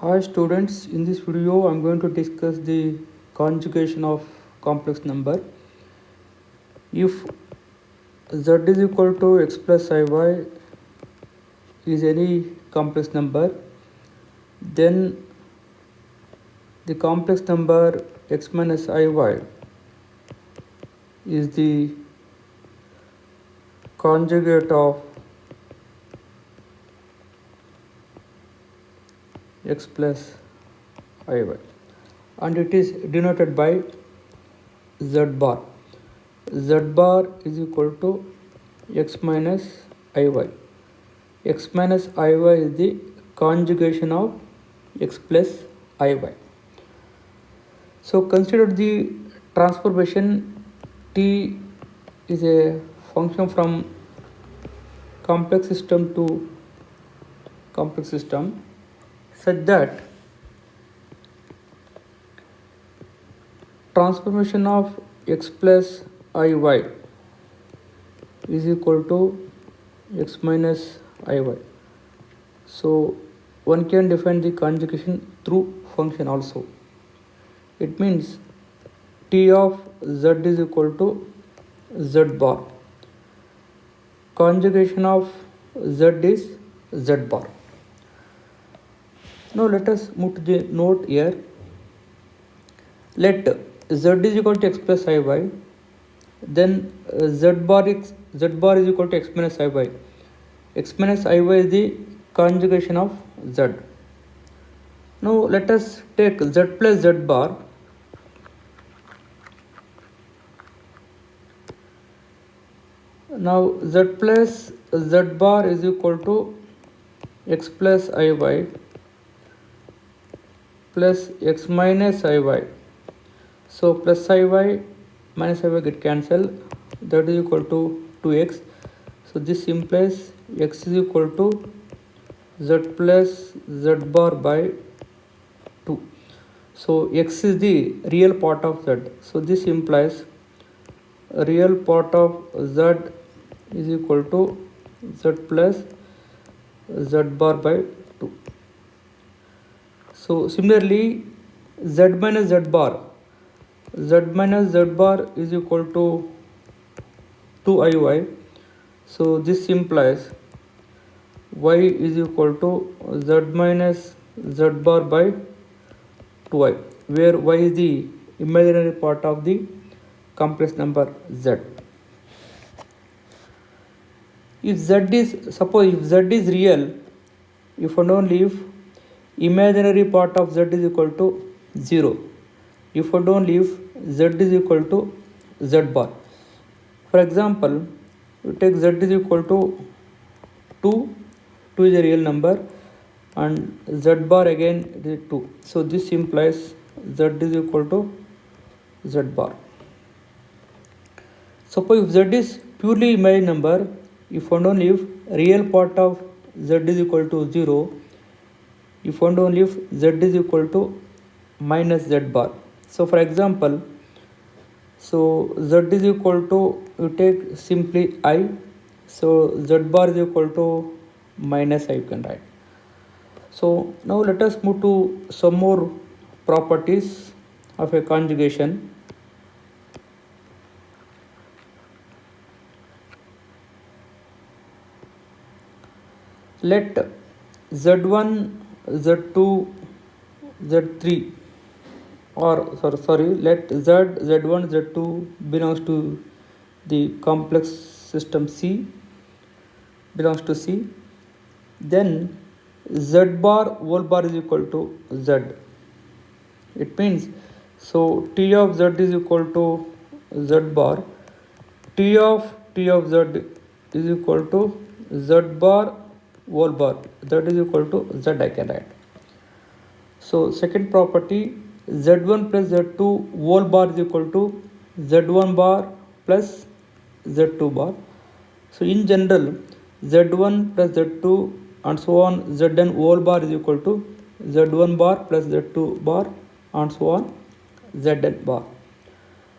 Hi students, in this video I am going to discuss the conjugation of complex number. If z is equal to x plus iy is any complex number, then the complex number x minus iy is the conjugate of x plus iy, and it is denoted by z bar. Z bar is equal to x minus iy. X minus iy is the conjugation of x plus iy. So consider the transformation. T is a function from complex system to complex system such that transformation of x plus iy is equal to x minus iy. So one can define the conjugation through function also. It means T of z is equal to z bar. Conjugation of z is z bar. Now let us move to the note here. Let z is equal to x plus iy, then z bar is equal to x minus iy. X minus iy is the conjugation of z. Now let us take z plus z bar. Now z plus z bar is equal to x plus iy plus x minus iy. So plus iy minus iy get cancelled, that is equal to 2x. So this implies x is equal to z plus z bar by 2. So x is the real part of z. So this implies real part of z is equal to z plus z bar by 2. So similarly z minus z bar is equal to 2iy. So this implies y is equal to z minus z bar by 2i, where y is the imaginary part of the complex number z. If z is real, if and only if imaginary part of z is equal to 0, if and only if z is equal to z bar. For example, you take z is equal to 2 is a real number, and z bar again is 2. So this implies z is equal to z bar. Suppose if z is purely imaginary number, if and only if real part of z is equal to 0, if and only if z is equal to minus z bar. So for example, so z is equal to, you take simply I, so z bar is equal to minus I, you can write. So now let us move to some more properties of a conjugation. Let z1, z2, z3 or let z1, z2 belongs to the complex system C, belongs to C. Then z bar whole bar is equal to z. It means, so T of z is equal to z bar. T of z is equal to z bar whole bar, that is equal to z, I can write. So second property, z1 plus z2 whole bar is equal to z1 bar plus z2 bar. So in general, z1 plus z2 and so on, zn whole bar is equal to z1 bar plus z2 bar and so on, zn bar.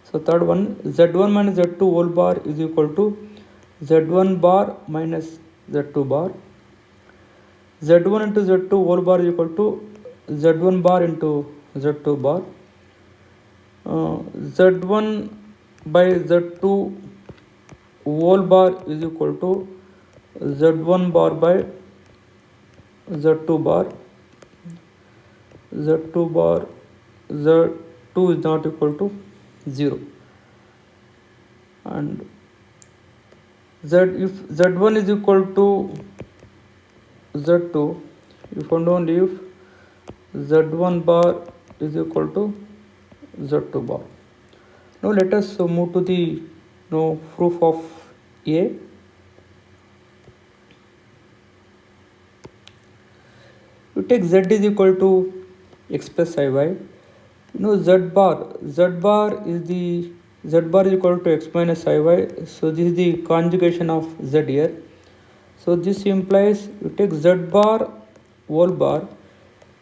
So third one, z1 minus z2 whole bar is equal to z1 bar minus z2 bar. z1 into z2 whole bar is equal to z1 bar into z2 bar. Z1 by z2 whole bar is equal to z1 bar by z2 bar. Z2 bar, z2 is not equal to 0, and if z1 is equal to z2, if and only if z1 bar is equal to z2 bar. Now let us move to the proof of A. You take z is equal to x plus iy. Z bar is equal to x minus iy. So this is the conjugation of z here. So this implies you take z bar whole bar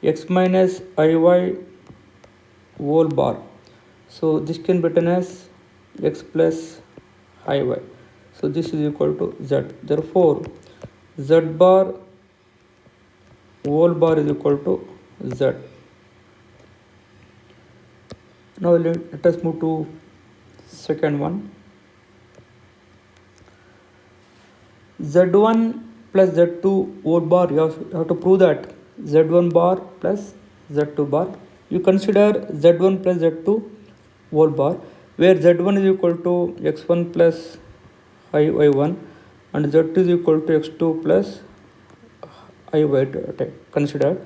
x minus iy whole bar. So this can be written as x plus iy. So this is equal to z. Therefore z bar whole bar is equal to z. Now let us move to second one. Z1 plus Z2 whole bar, you have to prove that Z1 bar plus Z2 bar. You consider Z1 plus Z2 whole bar, where Z1 is equal to x1 plus iy1 and Z2 is equal to x2 plus iy2. Consider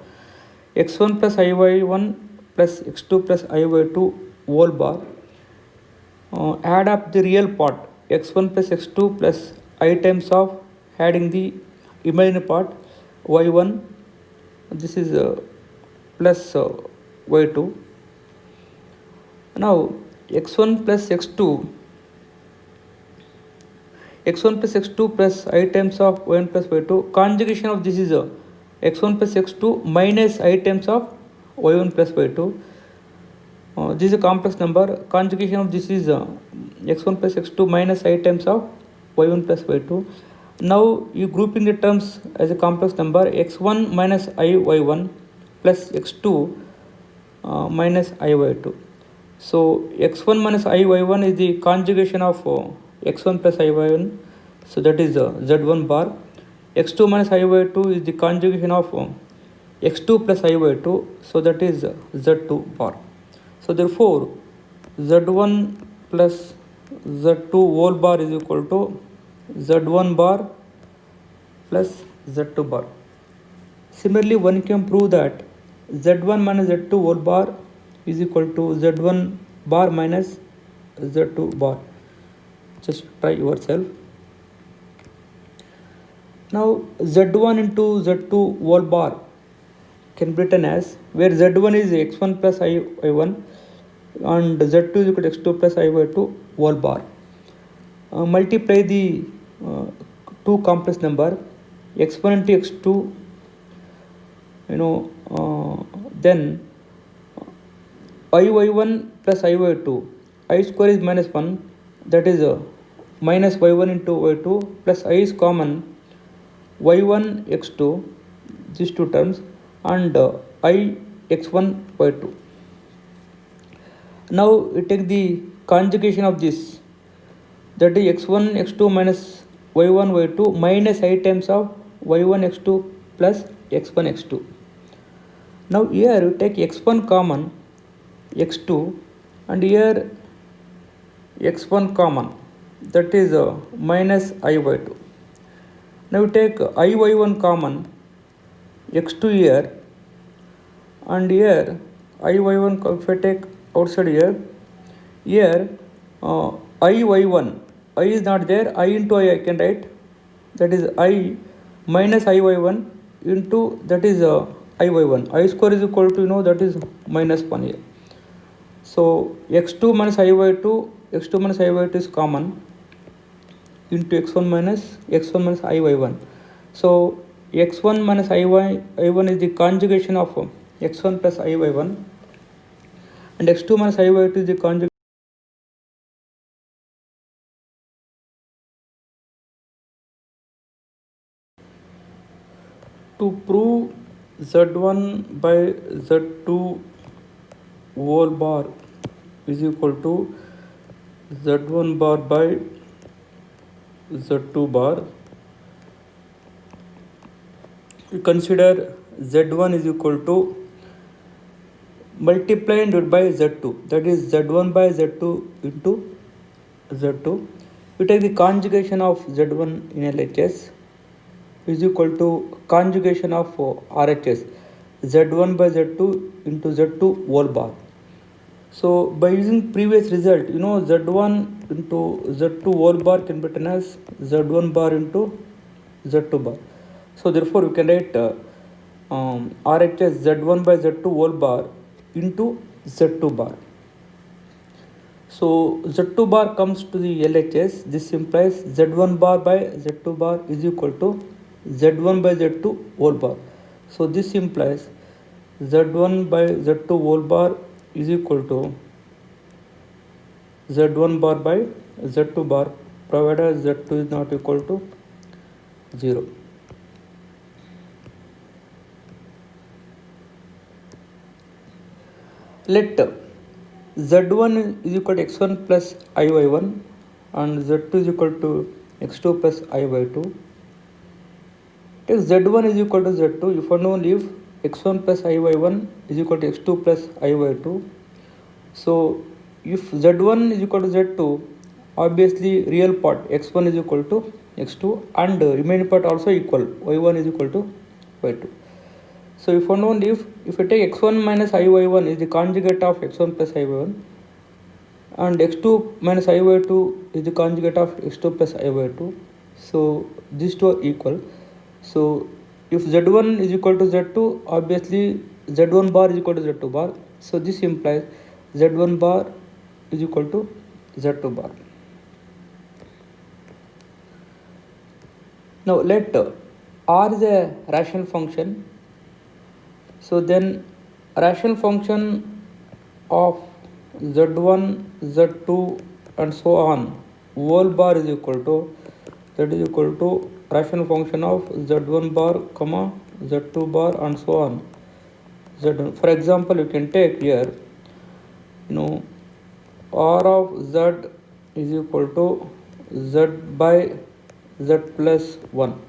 x1 plus iy1 plus x2 plus iy2 whole bar. Add up the real part x1 plus x2 plus I times of adding the imaginary part y1. This is plus y2. Now x1 plus x2 plus I times of y1 plus y2. Conjugation of this is x1 plus x2 minus I times of y1 plus y2. This is a complex number. Conjugation of this is x1 plus x2 minus I times of y1 plus y2. Now you grouping the terms as a complex number, x1 minus iy1 plus x2 minus iy2. So x1 minus iy1 is the conjugation of x1 plus iy1. So that is z1 bar. x2 minus iy2 is the conjugation of x2 plus iy2. So that is z2 bar. So therefore z1 plus z2 whole bar is equal to z1 bar plus z2 bar. Similarly, one can prove that z1 minus z2 whole bar is equal to z1 bar minus z2 bar. Just try yourself. Now z1 into z2 whole bar can be written as, where z1 is x1 plus iy1 and z2 is equal to x2 plus iy2 whole bar. Multiply the two complex number x1 into x2, then iy1 plus iy2, I square is minus 1, that is minus y1 into y2 plus I is common, y1 x2, these two terms, and I x1 y2. Now we take the conjugation of this, that is x1 x2 minus y1 y2 minus I times of y1 x2 plus x1 x2. Now here you take x1 common, x2, and here x1 common, that is minus iy2. Now you take iy1 common, x2 here, and here iy1 if I take outside here iy1, I is not there, I into I can write, that is I minus iy1 into, that is iy1, I square is equal to, that is minus 1 here. So x2 minus iy2 is common into x1 minus iy1. So x1 minus iy1 is the conjugation of x1 plus iy1, and x2 minus iy2 is the conjugation. To prove z1 by z2 whole bar is equal to z1 bar by z2 bar. We consider z1 is equal to multiply and divide by z2, that is z1 by z2 into z2. We take the conjugation of z1 in LHS is equal to conjugation of RHS, z1 by z2 into z2 whole bar. So by using previous result, z1 into z2 whole bar can be written as z1 bar into z2 bar. So therefore we can write RHS z1 by z2 whole bar into z2 bar. So z2 bar comes to the LHS. This implies z1 bar by z2 bar is equal to z1 by z2 whole bar. So this implies z1 by z2 whole bar is equal to z1 bar by z2 bar, provided z2 is not equal to 0. Let z1 is equal to x1 plus iy1 and z2 is equal to x2 plus iy2. Take z1 is equal to z2 if and only if x1 plus iy1 is equal to x2 plus iy2. So if z1 is equal to z2, obviously real part x1 is equal to x2 and remaining part also equal, y1 is equal to y2. So if and only if I take x1 minus iy1 is the conjugate of x1 plus iy1 and x2 minus iy2 is the conjugate of x2 plus iy2. So these two are equal. So if z1 is equal to z2, obviously z1 bar is equal to z2 bar. So this implies z1 bar is equal to z2 bar. Now let R is a rational function. So then rational function of z1, z2 and so on whole bar is equal to, that is equal to rational function of z1 bar comma z2 bar and so on z1. For example, you can take here r of z is equal to z by z plus 1.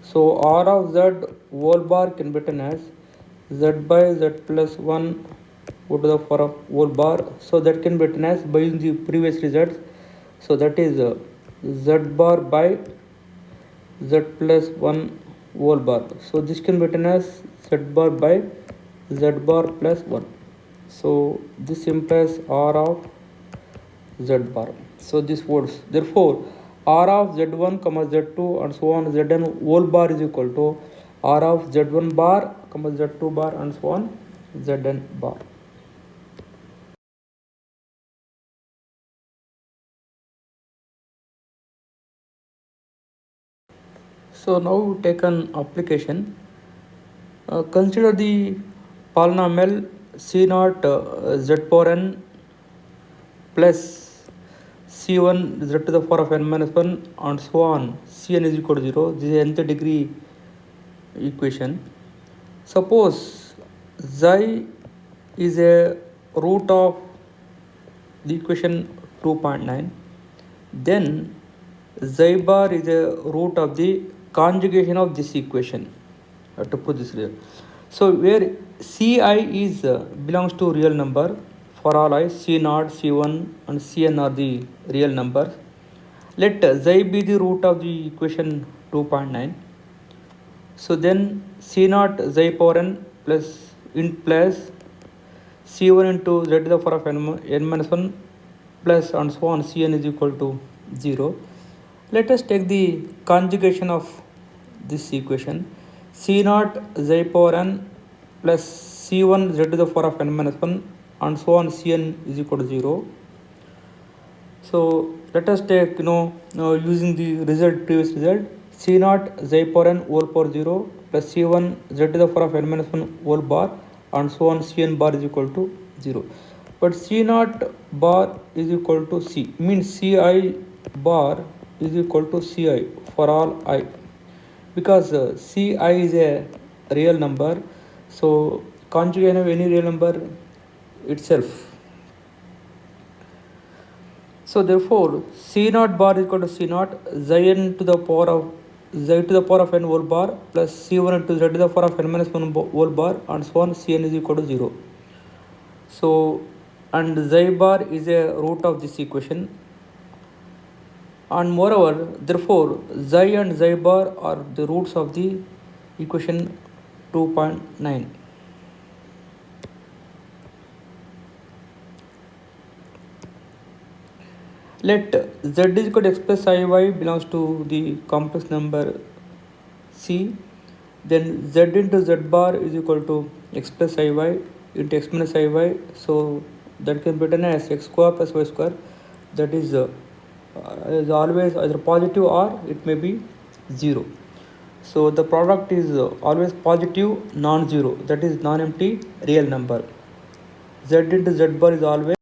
So r of z whole bar can be written as z by z plus 1 to the power of whole bar. So that can be written as by using the previous results. So that is z bar by z plus 1 whole bar. So this can be written as z bar by z bar plus 1. So this implies r of z bar. So this words, therefore r of z1 comma z2 and so on zn whole bar is equal to r of z1 bar comma z2 bar and so on zn bar. So now we take an application. Consider the polynomial c naught z power n plus c1 z to the power of n minus 1 and so on cn is equal to 0. This is nth degree equation. Suppose xi is a root of the equation 2.9, then xi bar is a root of the conjugation of this equation. To put this real. So where ci is belongs to real number for all I, c0, c1 and cn are the real numbers. Let xi be the root of the equation 2.9. So then c0 xi power n plus int plus c1 into z to the power of n minus 1 plus and so on cn is equal to 0. Let us take the conjugation of this equation. c0 xi power n plus c1 z to the power of n minus 1 and so on cn is equal to 0. So let us take using the previous result, c0 xi power n whole power 0 plus c1 z to the power of n minus 1 whole bar and so on cn bar is equal to 0. But c0 bar is equal to c, means ci bar is equal to ci for all I, because ci is a real number. So conjugate of any real number itself. So therefore c naught bar is equal to c naught n to the power of n whole bar plus c1 into z to the power of n minus 1 whole bar and so on. Cn is equal to 0. So and xi bar is a root of this equation, and moreover therefore xi and xi bar are the roots of the equation 2.9. Let z is equal to x plus iy belongs to the complex number c, then z into z bar is equal to x plus iy into x minus iy, so that can be written as x square plus y square, that is always either positive or it may be 0. So the product is always positive non-zero, that is non-empty real number. Z into z bar is always